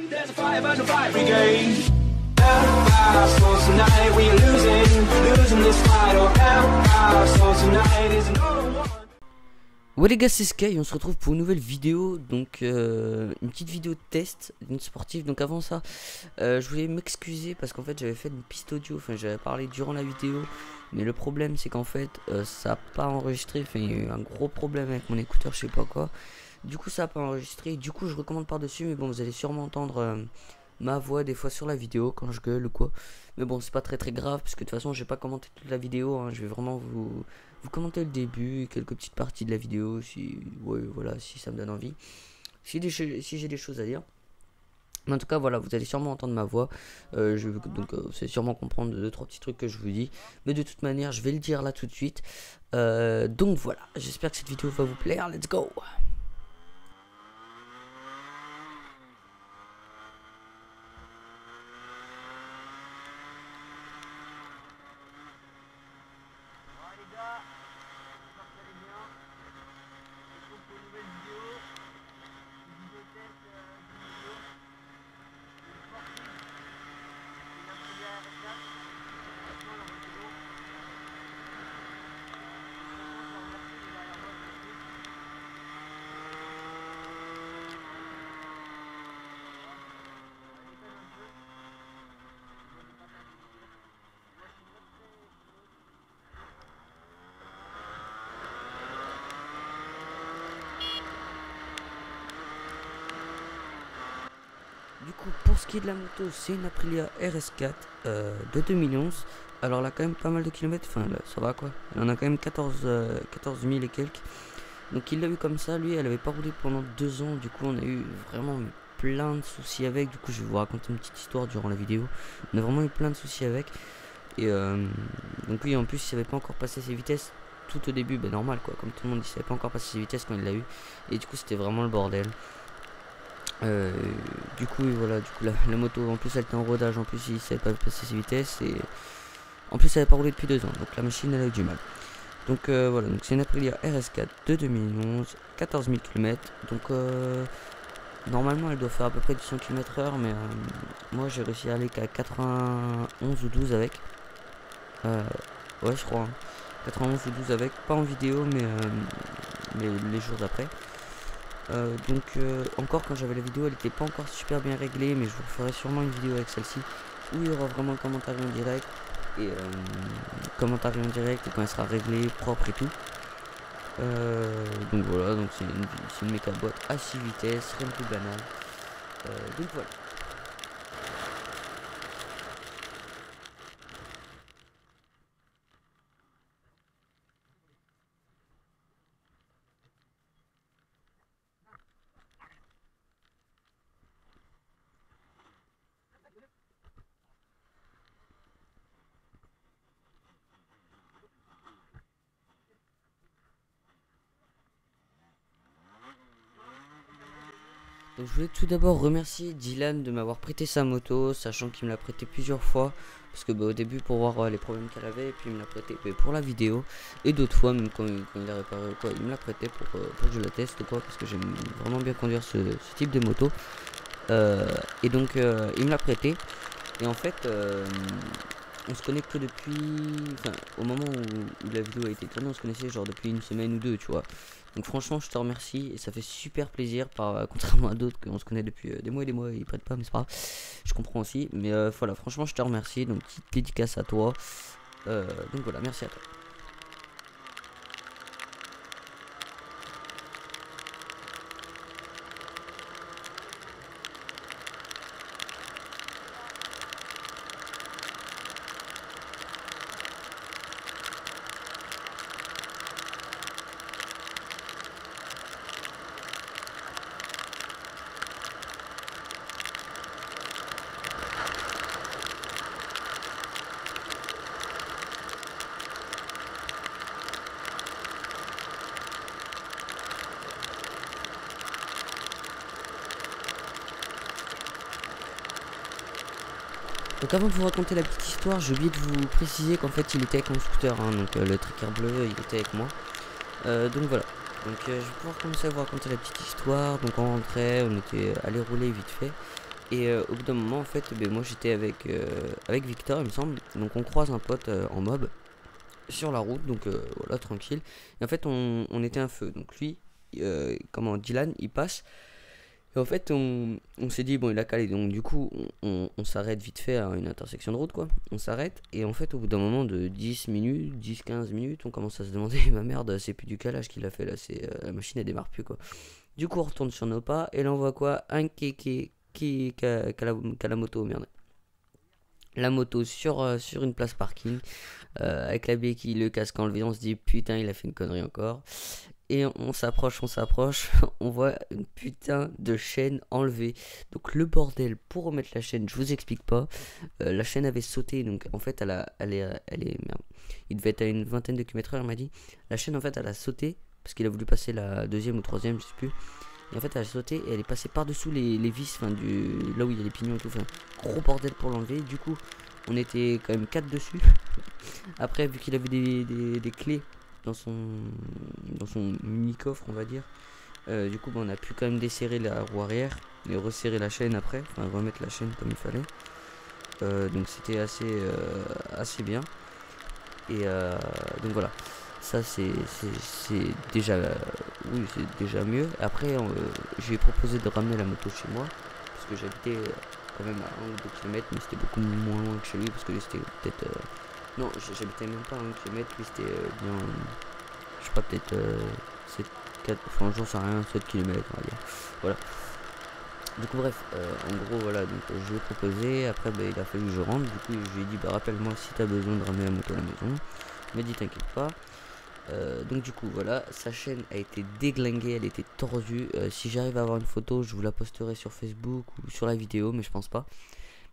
There's a fire burn the fire brigade. Outcast, so tonight we are losing this fight. Oh, outcast, so tonight is another one. Ouais les gars, c'est Sky, on se retrouve pour une nouvelle vidéo, donc une petite vidéo de test d'une sportive. Donc avant ça, je voulais m'excuser parce qu'en fait j'avais fait une piste audio, enfin j'avais parlé durant la vidéo, mais le problème c'est qu'en fait ça n'a pas enregistré, enfin il y a eu un gros problème avec mon écouteur, je sais pas quoi. Du coup ça n'a pas enregistré, du coup je recommande par dessus, mais bon vous allez sûrement entendre ma voix des fois sur la vidéo quand je gueule ou quoi. Mais bon c'est pas très grave, parce que de toute façon je vais pas commenter toute la vidéo, hein. Je vais vraiment vous commenter le début et quelques petites parties de la vidéo si, ouais, voilà, si ça me donne envie, si j'ai des choses à dire. Mais en tout cas voilà, vous allez sûrement entendre ma voix, donc vous allez sûrement comprendre 2-3 petits trucs que je vous dis, mais de toute manière je vais le dire là tout de suite. Donc voilà, j'espère que cette vidéo va vous plaire, let's go. Du coup, pour ce qui est de la moto, c'est une Aprilia RS4 de 2011. Alors, elle a quand même pas mal de kilomètres. Enfin, là, ça va quoi. Elle en a quand même 14 000 et quelques. Donc, il l'a eu comme ça. Lui, elle avait pas roulé pendant 2 ans. Du coup, on a eu vraiment plein de soucis avec. Du coup, je vais vous raconter une petite histoire durant la vidéo. On a vraiment eu plein de soucis avec. Et donc, oui, en plus, il savait pas encore passer ses vitesses tout au début. Ben, normal quoi. Comme tout le monde, il savait pas encore passer ses vitesses quand il l'a eu. Et du coup, c'était vraiment le bordel. Du coup voilà, du coup la moto en plus elle était en rodage, en plus il savait pas passer ses vitesses, et en plus elle avait pas roulé depuis 2 ans, donc la machine elle a eu du mal. Donc voilà, donc c'est une Aprilia RS4 de 2011, 14 000 km. Donc normalement elle doit faire à peu près du 100 km/h, mais moi j'ai réussi à aller qu'à 91 ou 12 avec, ouais je crois, hein. 91 ou 12 avec, pas en vidéo mais les jours d'après. Donc encore quand j'avais la vidéo elle était pas encore super bien réglée, mais je vous ferai sûrement une vidéo avec celle-ci où il y aura vraiment le commentaire en direct, et quand elle sera réglée, propre et tout. Donc voilà, donc c'est une méca boîte à 6 vitesses, rien de plus banal. Donc voilà. Donc je voulais tout d'abord remercier Dylan de m'avoir prêté sa moto, sachant qu'il me l'a prêté plusieurs fois, parce que au début pour voir les problèmes qu'elle avait, et puis il me l'a prêté pour la vidéo, et d'autres fois même quand il a réparé quoi, il me l'a prêté pour que je la teste quoi, parce que j'aime vraiment bien conduire ce type de moto. Et donc il me l'a prêté, et en fait on se connecte que depuis, enfin au moment où la vidéo a été tournée, on se connaissait genre depuis une semaine ou 2, tu vois. Donc franchement je te remercie, et ça fait super plaisir, contrairement à d'autres qu'on se connaît depuis des mois et des mois et ils prêtent pas, mais c'est pas grave, je comprends aussi. Mais voilà, franchement je te remercie, donc petite dédicace à toi. Donc voilà, merci à toi. Donc avant de vous raconter la petite histoire, j'ai oublié de vous préciser qu'en fait il était avec mon scooter, hein, donc le Tricker bleu il était avec moi. Donc voilà, donc je vais pouvoir commencer à vous raconter la petite histoire. Donc on rentrait, on était allé rouler vite fait, Et au bout d'un moment en fait ben, moi j'étais avec Victor il me semble. Donc on croise un pote en mob sur la route, donc voilà tranquille. Et en fait on était un feu. Donc lui, comment Dylan il passe. Et en fait on s'est dit bon il a calé. Donc du coup on s'arrête vite fait à une intersection de route quoi. On s'arrête et en fait au bout d'un moment de 10 minutes, 10-15 minutes, on commence à se demander ma merde c'est plus du calage qu'il a fait là. C'est la machine elle démarre plus quoi. Du coup on retourne sur nos pas et là on voit quoi, un kéké qui a la moto, merde. La moto sur une place parking, avec la béquille, le casque enlevé, on se dit putain il a fait une connerie encore. Et on s'approche, on voit une putain de chaîne enlevée. Donc le bordel pour remettre la chaîne, je vous explique pas. La chaîne avait sauté, donc en fait merde. Il devait être à une vingtaine de km/h, il m'a dit. La chaîne en fait elle a sauté, parce qu'il a voulu passer la deuxième ou troisième, je sais plus. Et en fait elle a sauté et elle est passée par dessous les vis, enfin là où il y a les pignons et tout, enfin gros bordel pour l'enlever. Du coup on était quand même 4 dessus. Après vu qu'il avait des clés dans son mini coffre on va dire, du coup on a pu quand même desserrer la roue arrière et resserrer la chaîne après, enfin remettre la chaîne comme il fallait. Donc c'était assez bien. Et donc voilà, ça c'est déjà oui c'est déjà mieux. Après je lui ai proposé de ramener la moto chez moi parce que j'habitais quand même à 1 ou 2 km, mais c'était beaucoup moins loin que chez lui parce que lui c'était peut-être non j'habitais même pas à 1 km, lui c'était bien je sais pas peut-être 7 4 enfin j'en sais rien, 7 km on va dire. Voilà, du coup bref en gros voilà, donc je lui ai proposé. Après bah, il a fallu que je rentre. Du coup je lui ai dit bah rappelle-moi si t'as besoin de ramener la moto à la maison. Il m'a dit t'inquiète pas. Donc du coup voilà, sa chaîne a été déglinguée, elle était tordue. Si j'arrive à avoir une photo je vous la posterai sur Facebook ou sur la vidéo, mais je pense pas.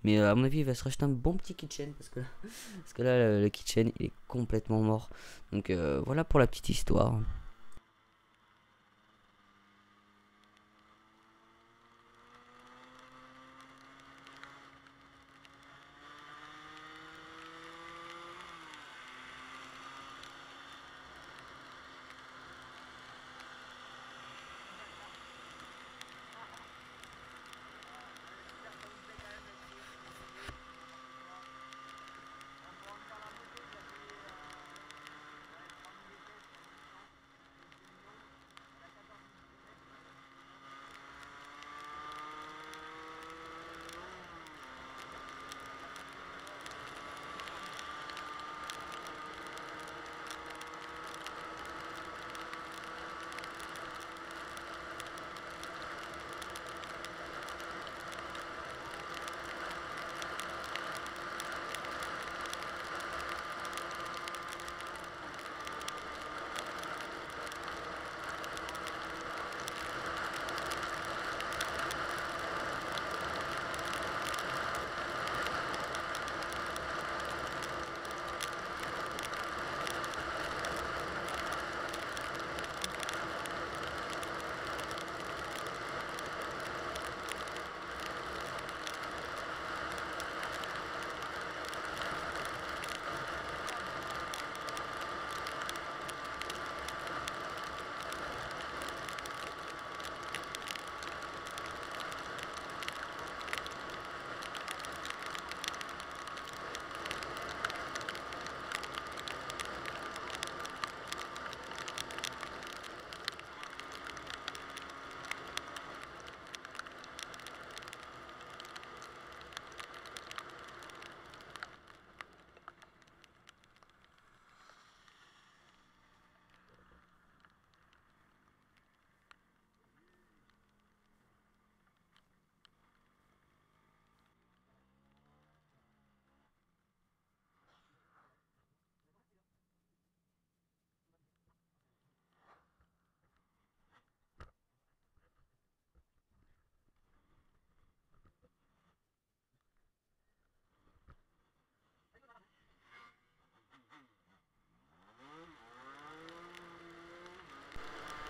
Mais à mon avis il va se racheter un bon petit kitchen parce que là le kitchen il est complètement mort. Donc voilà pour la petite histoire.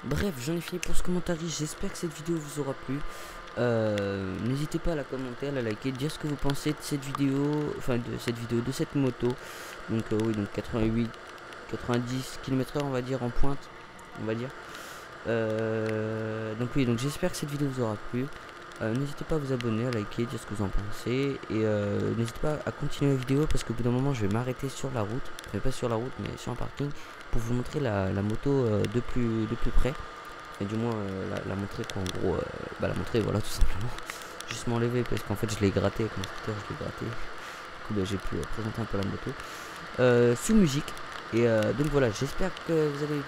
Bref, j'en ai fini pour ce commentaire. J'espère que cette vidéo vous aura plu. N'hésitez pas à la commenter, à la liker, dire ce que vous pensez de cette vidéo, enfin de cette moto. Donc oui, donc 88, 90 km/h on va dire en pointe, on va dire. Donc oui, donc j'espère que cette vidéo vous aura plu. N'hésitez pas à vous abonner, à liker, dire ce que vous en pensez. Et n'hésitez pas à continuer la vidéo parce qu'au bout d'un moment je vais m'arrêter sur la route. Enfin pas sur la route mais sur un parking pour vous montrer la moto de plus près. Et du moins la montrer quoi, en gros. La montrer voilà tout simplement. Juste m'enlever parce qu'en fait je l'ai gratté avec mon scooter, je l'ai gratté. Du coup j'ai pu présenter un peu la moto. Sous musique. Et donc voilà, j'espère que vous allez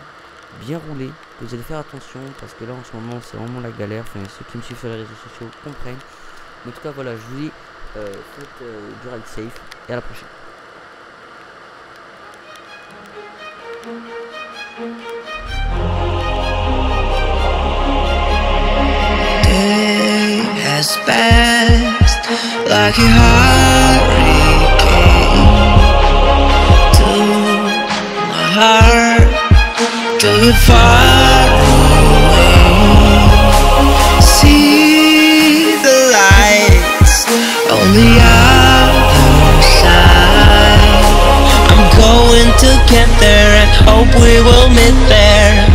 bien rouler, que vous allez faire attention parce que là en ce moment c'est vraiment la galère. Enfin ceux qui me suivent sur les réseaux sociaux comprennent. Mais en tout cas voilà, je vous dis faites du ride safe et à la prochaine. Day has passed like a hurricane to my heart. Took it far away. See the lights on the other side. I'm going to get there and hope we will meet there.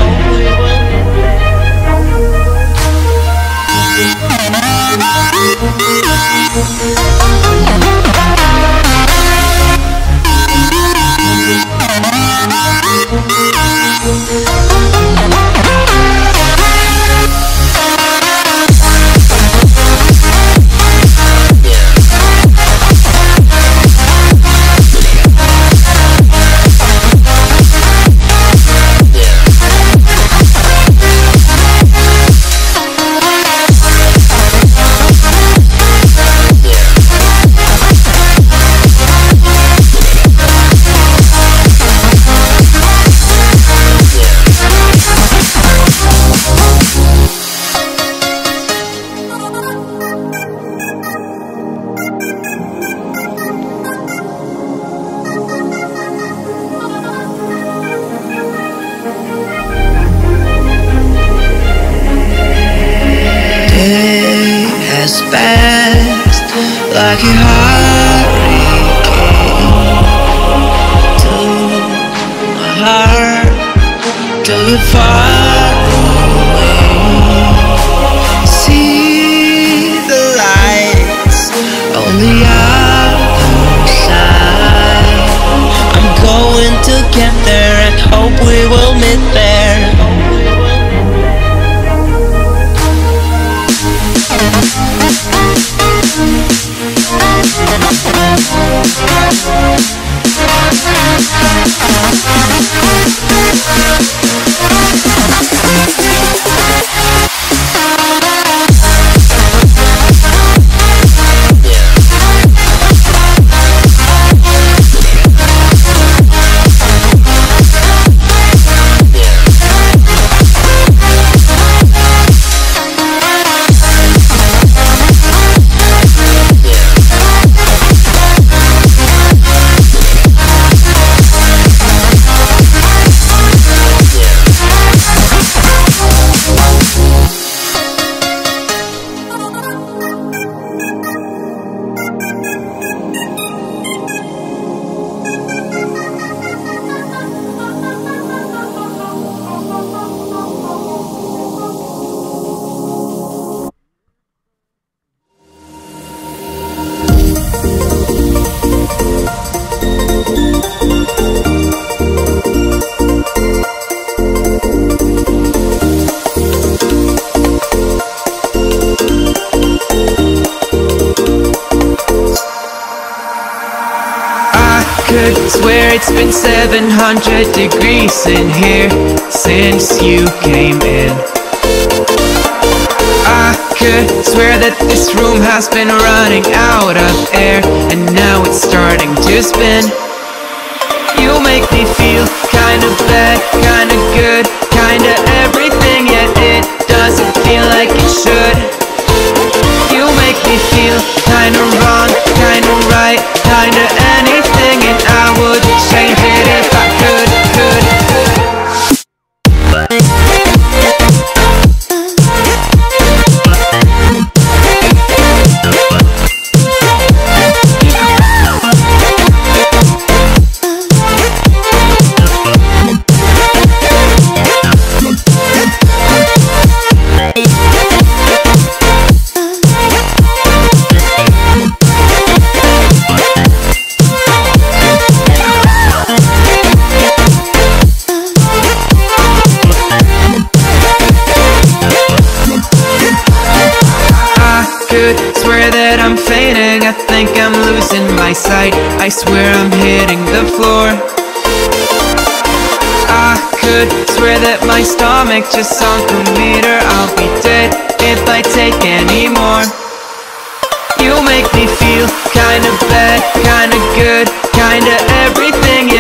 Fast like a hurricane to my heart. Took it far away. See the lights on the other side. I'm going to get there and hope we will meet there. Could swear it's been 700 degrees in here since you came in. I could swear that this room has been running out of air, and now it's starting to spin. You make me feel kinda bad, kinda good, kinda everything, yet it doesn't feel like it should. You make me feel kinda wrong, kinda right, kinda anything, and I would change it if I could. could swear that I'm fainting, I think I'm losing my sight, I swear I'm hitting the floor. I could swear that my stomach just sunk a meter, I'll be dead if I take any more. You make me feel kinda bad, kinda good, kinda everything.